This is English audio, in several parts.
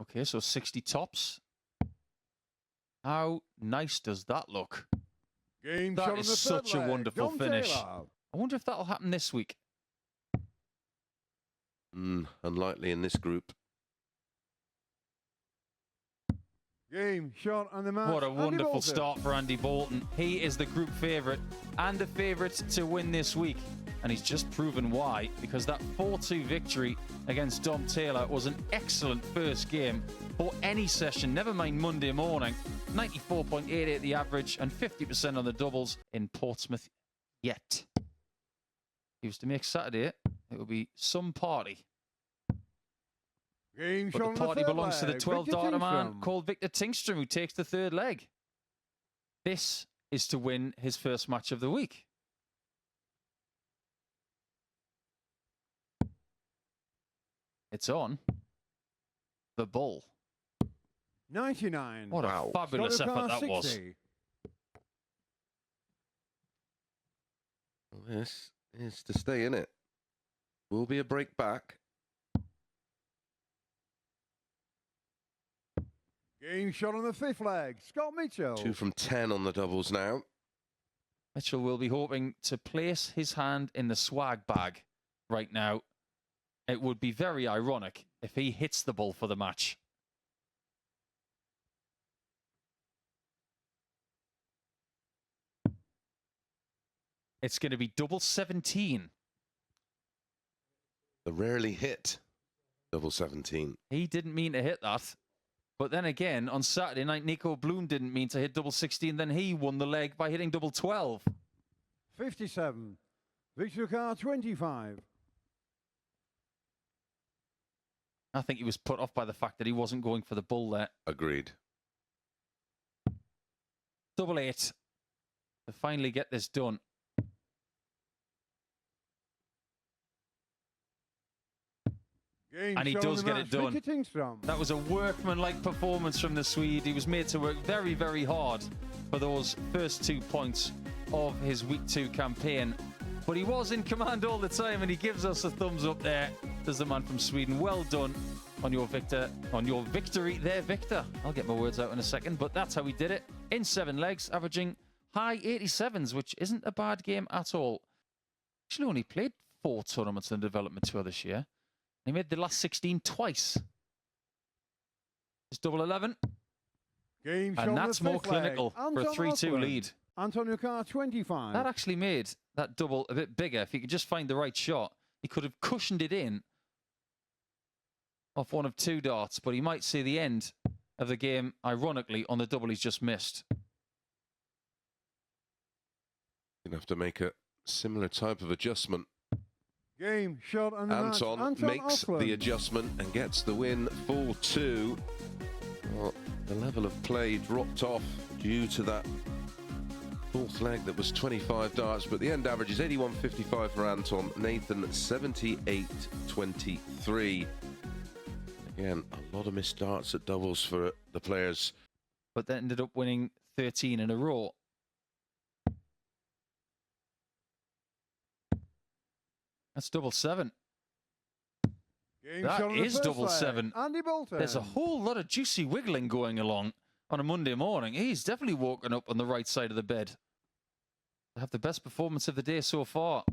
Okay, so 60 tops. How nice does that look? Game That shot on is the third such a leg. wonderful Dom finish. Taylor. I wonder if that'll happen this week. Unlikely in this group. Game shot on the match. What a Andy wonderful Bolton. start for Andy Bolton. He is the group favourite and the favourite to win this week. And he's just proven why, because that 4-2 victory against Dom Taylor was an excellent first game for any session, never mind Monday morning. 94.88 the average and 50% on the doubles in Portsmouth yet. If he was to make Saturday, it would be some party. Game But shot the on party third belongs to the leg. 12 Victor darter man Tingstrom. called Viktor Tingstrom, who takes the third leg. This is to win his first match of the week. It's on. The bull. 99. What a Wow. fabulous Scott effort O'Connor, that was. 60. Well, this is to stay in it. Will be a break back. Game shot on the fifth leg. Scott Mitchell. 2 from 10 on the doubles now. Mitchell will be hoping to place his hand in the swag bag right now. It would be very ironic if he hits the bull for the match. It's going to be double 17. The rarely hit double 17. He didn't mean to hit that. But then again, on Saturday night, Nico Bloom didn't mean to hit double 16. Then he won the leg by hitting double 12. 57. Victory card 25. I think he was put off by the fact that he wasn't going for the bull there. Agreed. Double 8 to finally get this done. Game And he shot on does the get match. it done. Victor Tingstrom. That was a workmanlike performance from the Swede. He was made to work very, very hard for those first 2 points of his week 2 campaign. But he was in command all the time, and he gives us a thumbs up there. There's the man from Sweden. Well done on your victory there, Victor. I'll get my words out in a second, but that's how he did it. In 7 legs, averaging high 87s, which isn't a bad game at all. Actually only played 4 tournaments in the development tour this year. He made the last 16 twice. It's double 11. Game shot on And the that's more fifth leg. clinical for a Anton 3-2 Osborne. lead. Antonio Carr 25. That actually made that double a bit bigger. If he could just find the right shot, he could have cushioned it in off one of 2 darts, but he might see the end of the game, ironically, on the double he's just missed. Going to have to make a similar type of adjustment. Game shot on the match. Anton makes the adjustment and gets the win 4-2. Well, the level of play dropped off due to that 4th leg that was 25 darts, but the end average is 81.55 for Anton. Nathan 78.23. Again, a lot of missed darts at doubles for the players. But they ended up winning 13 in a row. That's double 7. Game That shot on the is first double leg. 7. Andy Bolton. There's a whole lot of juicy wiggling going along on a Monday morning. He's definitely woken up on the right side of the bed. They have the best performance of the day so far.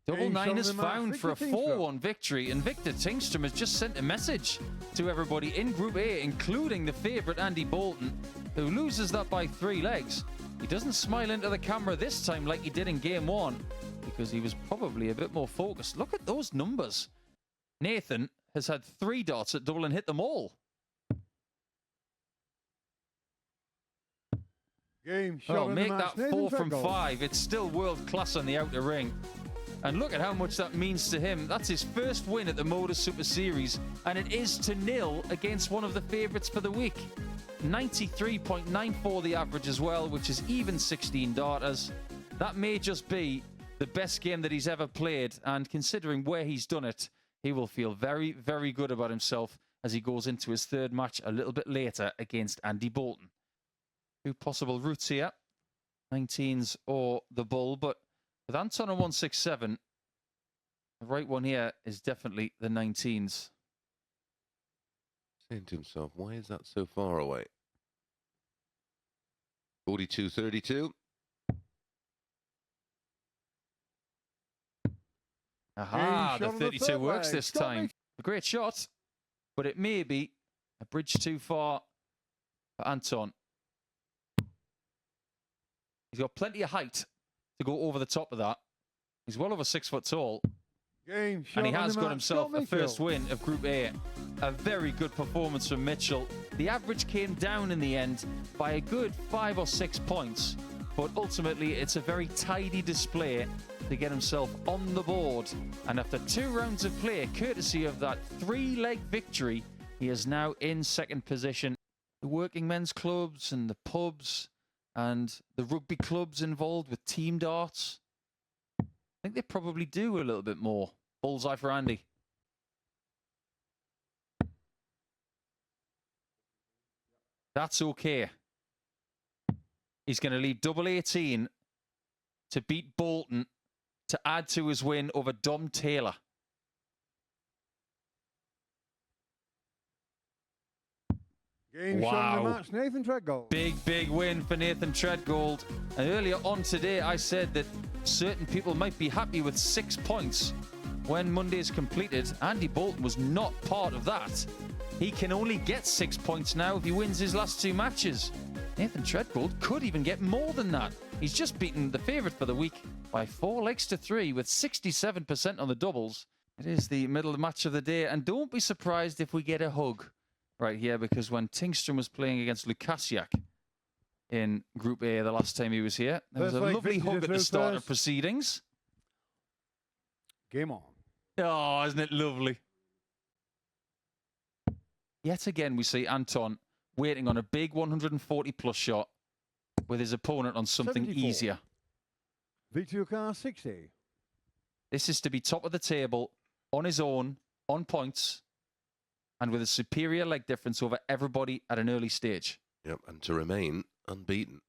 Double Game 9 shot is on the match. found for a Victor Tingstrom. 4-1 victory, and Viktor Tingstrom has just sent a message to everybody in Group A, including the favourite Andy Bolton, who loses that by 3 legs. He doesn't smile into the camera this time like he did in Game 1, because he was probably a bit more focused. Look at those numbers. Nathan has had 3 darts at double and hit them all. Game shot Oh, on the make match. that Nathan 4 from Feckel. 5. It's still world class on the outer ring. And look at how much that means to him. That's his first win at the Modus Super Series, and it is to 0 against one of the favourites for the week. 93.94 the average as well, which is even 16 darters. That may just be the best game that he's ever played, and considering where he's done it, he will feel very, very good about himself as he goes into his 3rd match a little bit later against Andy Bolton. 2 possible routes here, 19s or the bull, but with Anton on 167, The right one here is definitely the 19s. Saying to himself, why is that so far away? 42-32. Aha, Game the shot on the 32 third works leg. this Stop time. me. A great shot, but it may be a bridge too far for Anton. He's got plenty of height to go over the top of that. He's well over 6 foot tall. Game shot And he on has the got match. himself Stop a me, first Phil. win of Group A. A very good performance from Mitchell. The average came down in the end by a good 5 or 6 points. But ultimately, it's a very tidy display to get himself on the board. And after 2 rounds of play, courtesy of that 3-leg victory, he is now in second position. The working men's clubs and the pubs and the rugby clubs involved with team darts, I think they probably do a little bit more. Bullseye for Andy. That's okay. He's going to leave double 18 to beat Bolton to add to his win over Dom Taylor. Game shot on the match. Nathan Treadgold. Big win for Nathan Treadgold. And earlier on today, I said that certain people might be happy with 6 points when Monday's completed. Andy Bolton was not part of that. He can only get 6 points now if he wins his last 2 matches. Nathan Treadgold could even get more than that. He's just beaten the favourite for the week by 4 legs to 3 with 67% on the doubles. It is the middle match of the day, and don't be surprised if we get a hug right here, because when Tingstrom was playing against Lukasiak in Group A the last time he was here, there was a lovely hug at the start of proceedings. Game on. Oh, isn't it lovely? Yet again, we see Anton waiting on a big 140-plus shot with his opponent on something 74. easier. Viktory car 60. This is to be top of the table on his own, on points, and with a superior leg difference over everybody at an early stage. Yep, and to remain unbeaten.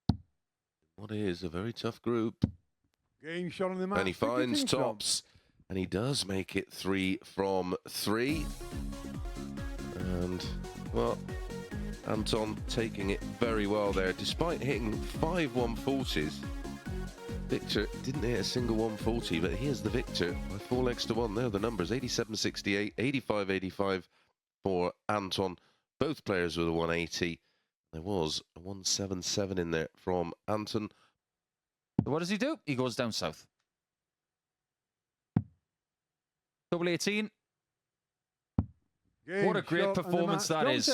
What is a very tough group. Game shot on the match. And he finds tops, and he does make it 3 from 3. And, well, Anton taking it very well there. Despite hitting 5 140s, Victor didn't hit a single 140, but here's the victor by 4 legs to 1. There are the numbers, 87-68, 85-85 for Anton. Both players with a 180. There was a 177 in there from Anton. So what does he do? He goes down south. Double 18. What a great performance that is.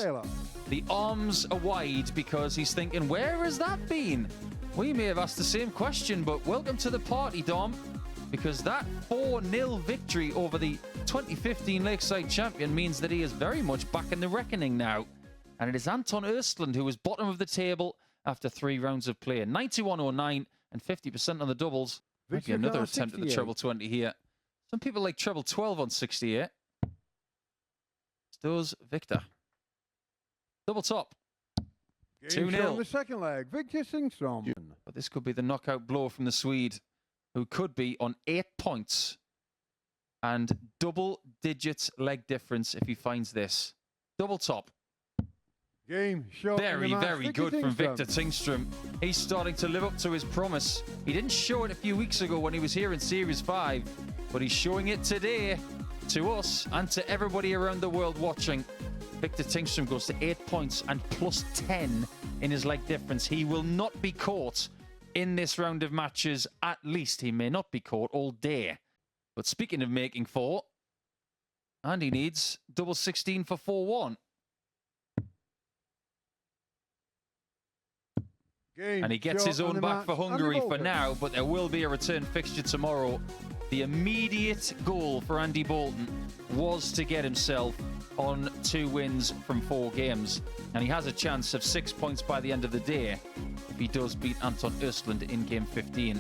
The arms are wide because he's thinking, where has that been? We may have asked the same question, but welcome to the party, Dom, because that 4-0 victory over the 2015 Lakeside champion means that he is very much back in the reckoning now. And it is Anton Östlund who was bottom of the table after 3 rounds of play. 91.09 and 50% on the doubles. Maybe another attempt at the treble 20 here. Some people like treble 12 on 68. Does Victor. Double top. 2-0. On the second leg, Victor Tingstrom. But this could be the knockout blow from the Swede, who could be on 8 points and double digits leg difference if he finds this. Double top. Game shot. Very good from Victor Tingstrom. He's starting to live up to his promise. He didn't show it a few weeks ago when he was here in Series 5, but he's showing it today to us and to everybody around the world watching. Victor Tingstrom goes to 8 points and plus 10 in his leg difference. He will not be caught in this round of matches. At least he may not be caught all day. But speaking of making 4, and he needs double 16 for 4-1. And he gets his own back for Hungary for now, but there will be a return fixture tomorrow. The immediate goal for Andy Bolton was to get himself on 2 wins from 4 games. And he has a chance of 6 points by the end of the day if he does beat Anton Östlund in game 15.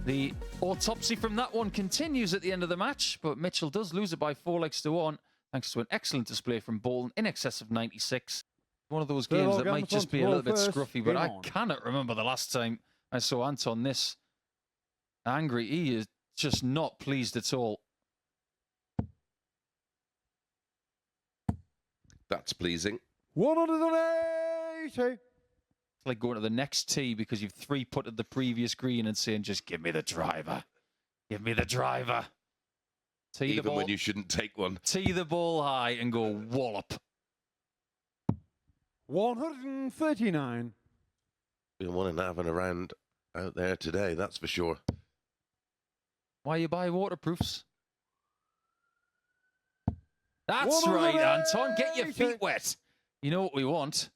The autopsy from that one continues at the end of the match, but Mitchell does lose it by 4 legs to 1, thanks to an excellent display from Bolton in excess of 96. One of those games that might just be a little bit scruffy, but I cannot remember the last time I saw Anton this angry. He is just not pleased at all. That's pleasing. 180. It's like going to the next tee because you've three-putted the previous green and saying, just give me the driver. Give me the driver. Tee the Even ball, when you shouldn't take one. tee the ball high and go wallop. 139. Been wanting to have an around out there today, that's for sure. Why you buy waterproofs? That's right, Anton. Get your feet wet. You know what we want.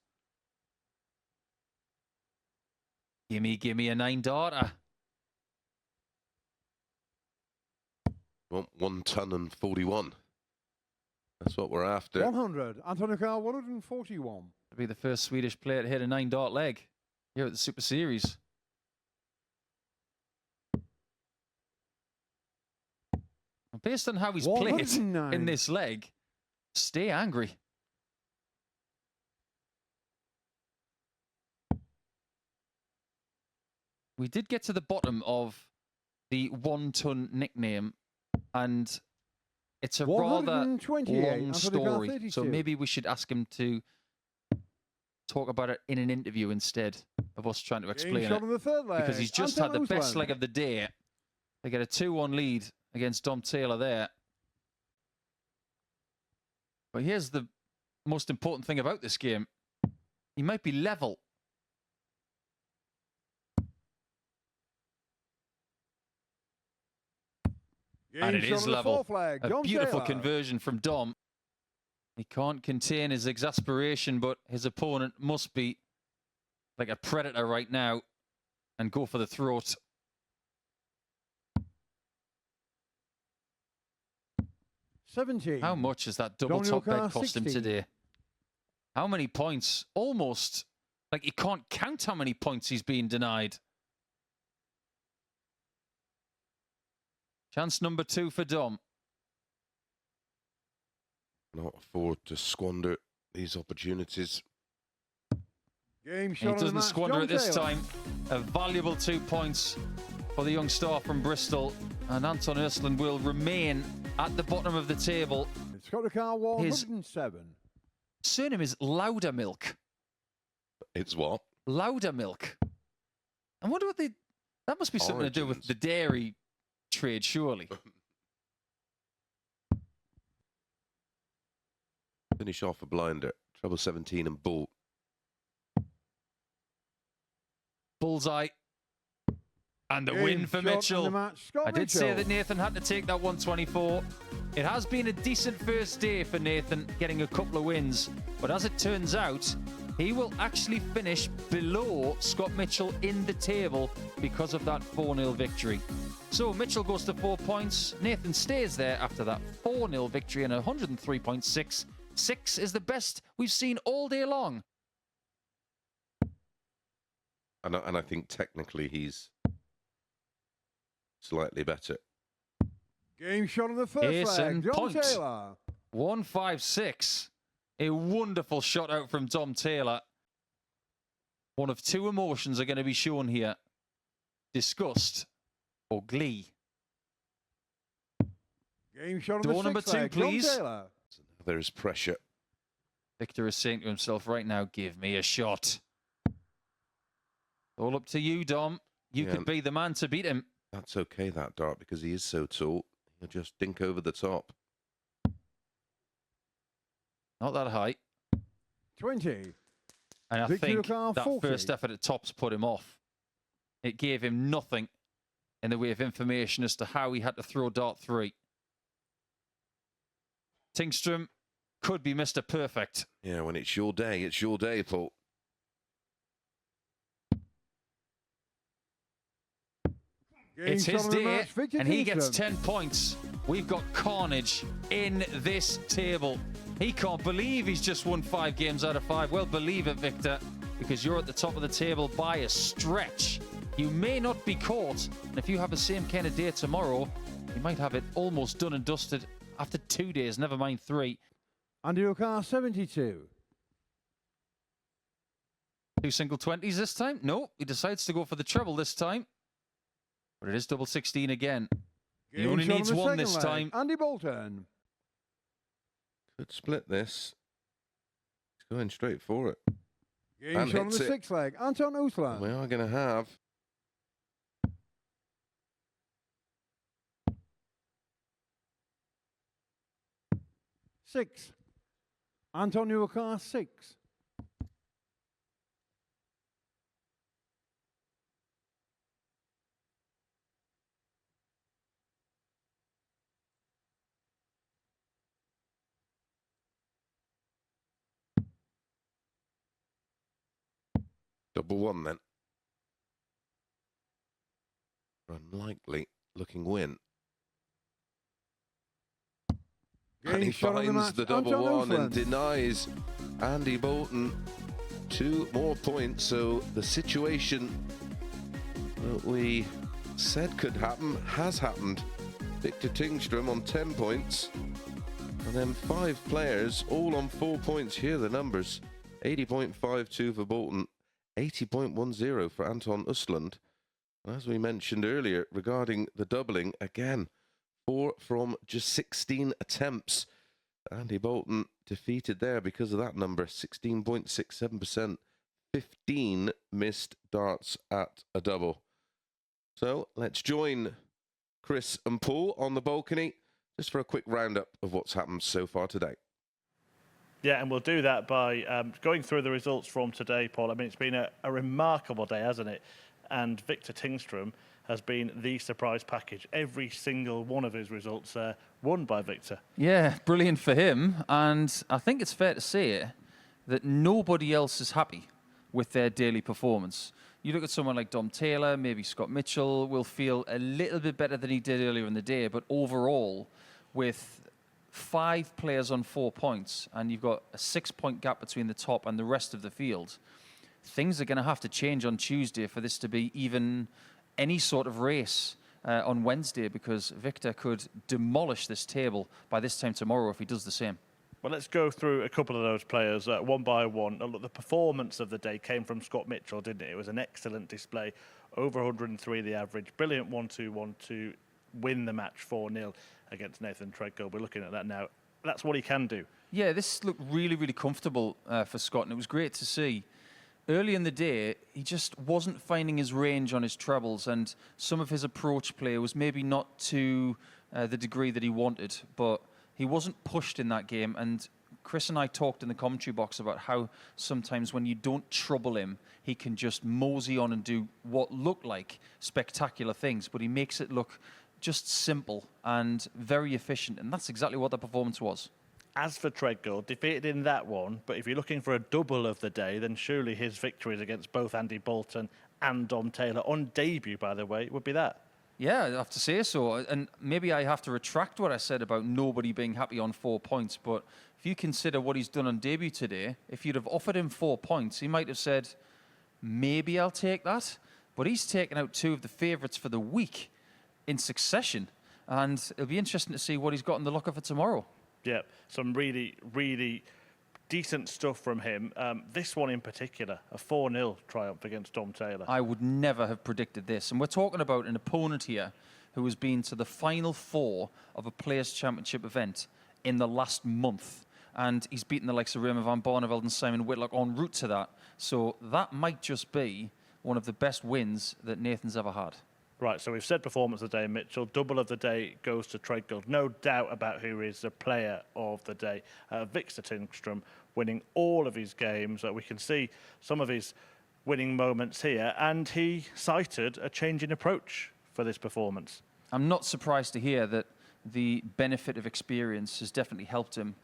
Gimme a 9-darter. Want 1 ton and 41. That's what we're after. 100. Antonio Carl, 141. To be the first Swedish player to hit a 9-dart leg here at the Super Series. Based on how he's played in this leg, stay angry. We did get to the bottom of the 1-ton nickname, and it's a rather long story. So maybe we should ask him to talk about it in an interview instead of us trying to explain it. Because he's just had the best leg of the day. They get a 2-1 lead against Dom Taylor there. But here's the most important thing about this game. He might be level. And it is level. A beautiful conversion from Dom. He can't contain his exasperation, but his opponent must be like a predator right now and go for the throat. 17. How much has that double top bet cost him today? How many points? Almost like you can't count how many points he's been denied. Chance number 2 for Dom. Not afford to squander these opportunities. Game he doesn't squander it this time. A valuable 2 points for the young star from Bristol. And Anton Östlund will remain at the bottom of the table. It's got a car 107. His surname is Loudermilk. It's what? Loudermilk. I wonder what they... That must be something to do with the dairy trade, surely. Finish off a blinder. Treble 17 and bull. Bullseye. And the win for Mitchell. I did say that Nathan had to take that 124. It has been a decent first day for Nathan, getting a couple of wins. But as it turns out, he will actually finish below Scott Mitchell in the table because of that 4-0 victory. So Mitchell goes to 4 points. Nathan stays there after that 4-0 victory and 103.6. 6 is the best we've seen all day long. And I think technically he's slightly better. Game shot on the first leg. Dom Taylor. 156. A wonderful shot out from Dom Taylor. One of 2 emotions are going to be shown here. Disgust or glee. Game shot on door number 2, please. There is pressure. Victor is saying to himself right now, give me a shot. All up to you, Dom. You could be the man to beat him. That's okay, that dart, because he is so tall. He'll just dink over the top. Not that high. 20. And I think that first effort at tops put him off. It gave him nothing in the way of information as to how he had to throw dart 3. Tingstrom could be Mr. Perfect. Yeah, when it's your day, Paul. It's his day, and he gets 10 points. We've got carnage in this table. He can't believe he's just won 5 games out of 5. Well, believe it, Victor, because you're at the top of the table by a stretch. You may not be caught, and if you have the same kind of day tomorrow, you might have it almost done and dusted after 2 days, never mind 3. Andy O'Carr, 72. 2 single 20s this time? No, he decides to go for the treble this time. But it is double 16 again. He only needs 1 this time. Andy Bolton. Could split this. going straight for it. Game And shot on hits the it. sixth leg. Anton Uslan. We are going to have 6. Anton Uakar, 6. double one then. Unlikely looking win. And he Game shot on the finds match. the double Anton one and Uslan. denies Andy Bolton 2 more points. So the situation that we said could happen has happened. Viktor Tingström on 10 points. And then 5 players all on 4 points. Here are the numbers. 80.52 for Bolton. 80.10 for Anton Usland. As we mentioned earlier, regarding the doubling, again, 4 from just 16 attempts. Andy Bolton defeated there because of that number, 16.67%. 15 missed darts at a double. So let's join Chris and Paul on the balcony just for a quick roundup of what's happened so far today. Yeah, and we'll do that by going through the results from today, Paul. I mean, it's been a remarkable day, hasn't it? And Viktor Tingström has been the surprise package. Every single one of his results won by Viktor. Yeah, brilliant for him. And I think it's fair to say that nobody else is happy with their daily performance. You look at someone like Dom Taylor, maybe Scott Mitchell will feel a little bit better than he did earlier in the day. But overall, with 5 players on 4 points, and you've got a 6-point gap between the top and the rest of the field, things are going to have to change on Tuesday for this to be even any sort of race on Wednesday, because Viktor could demolish this table by this time tomorrow if he does the same. Well, let's go through a couple of those players one by one. Look, the performance of the day came from Scott Mitchell, didn't it? It was an excellent display, over 103 the average, brilliant 1-2-1 to win the match 4-0 against Nathan Treadgold. We're looking at that now. That's what he can do. Yeah, this looked really, really comfortable for Scott, and it was great to see. Early in the day, he just wasn't finding his range on his trebles, and some of his approach play was maybe not to the degree that he wanted, but he wasn't pushed in that game. And Chris and I talked in the commentary box about how sometimes when you don't trouble him, he can just mosey on and do what look like spectacular things, but he makes it look just simple and very efficient, and that's exactly what the performance was. As for Treadgold, defeated in that one, but if you're looking for a double of the day, then surely his victories against both Andy Bolton and Dom Taylor, on debut, by the way, would be that. Yeah, I have to say so. And maybe I have to retract what I said about nobody being happy on 4 points, but if you consider what he's done on debut today, if you'd have offered him 4 points, he might have said, maybe I'll take that. But he's taken out 2 of the favourites for the week in succession, and it'll be interesting to see what he's got in the locker for tomorrow. Yeah, some really, really decent stuff from him. This one in particular, a 4-0 triumph against Dom Taylor. I would never have predicted this. And we're talking about an opponent here who has been to the final 4 of a Players' Championship event in the last month. And he's beaten the likes of Raymond van Barneveld and Simon Whitlock en route to that. So that might just be one of the best wins that Nathan's ever had. Right, so we've said performance of the day, Mitchell. Double of the day goes to Treadgold. No doubt about who is the player of the day. Viktor Tingström winning all of his games. We can see some of his winning moments here, and he cited a change in approach for this performance. I'm not surprised to hear that the benefit of experience has definitely helped him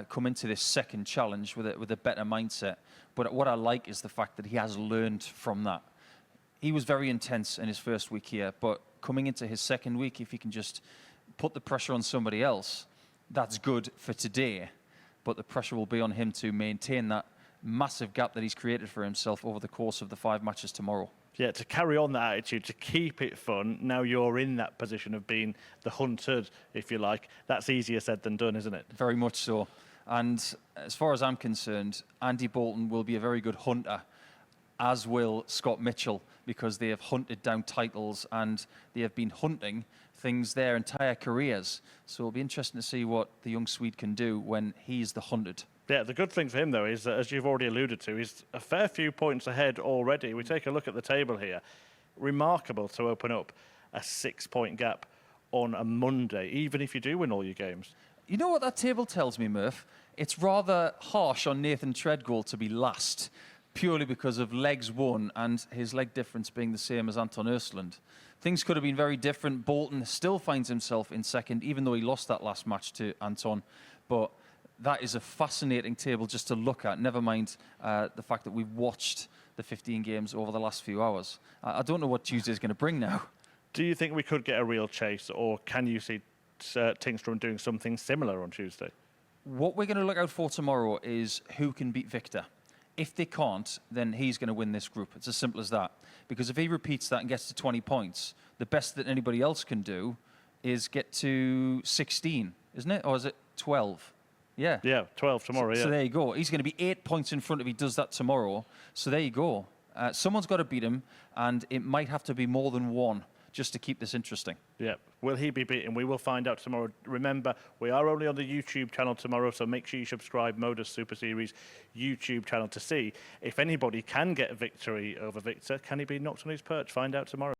come into this second challenge with a better mindset. But what I like is the fact that he has learned from that. He was very intense in his first week here, but coming into his second week, if he can just put the pressure on somebody else, that's good for today. But the pressure will be on him to maintain that massive gap that he's created for himself over the course of the 5 matches tomorrow. Yeah, to carry on that attitude, to keep it fun. Now you're in that position of being the hunted, if you like. That's easier said than done, isn't it? Very much so. And as far as I'm concerned, Andy Bolton will be a very good hunter, as will Scott Mitchell, because they have hunted down titles and they have been hunting things their entire careers. So it'll be interesting to see what the young Swede can do when he's the hunted. Yeah, the good thing for him, though, is that, as you've already alluded to, he's a fair few points ahead already. We take a look at the table here. Remarkable to open up a 6-point gap on a Monday, even if you do win all your games. You know what that table tells me, Murph? It's rather harsh on Nathan Treadgold to be last, purely because of legs won and his leg difference being the same as Anton Östlund. Things could have been very different. Bolton still finds himself in second, even though he lost that last match to Anton. But that is a fascinating table just to look at, never mind the fact that we've watched the 15 games over the last few hours. I don't know what Tuesday's going to bring now. Do you think we could get a real chase, or can you see Tingstrom doing something similar on Tuesday? What we're going to look out for tomorrow is who can beat Victor. If they can't, then he's going to win this group. It's as simple as that. Because if he repeats that and gets to 20 points, the best that anybody else can do is get to 16, isn't it? Or is it 12? Yeah. Yeah, 12 tomorrow, So there you go. He's going to be 8 points in front if he does that tomorrow. So there you go. Someone's got to beat him, and it might have to be more than one just to keep this interesting. Yeah. Will he be beaten? We will find out tomorrow. Remember, we are only on the YouTube channel tomorrow, so make sure you subscribe Modus Super Series YouTube channel to see if anybody can get a victory over Victor. Can he be knocked on his perch? Find out tomorrow.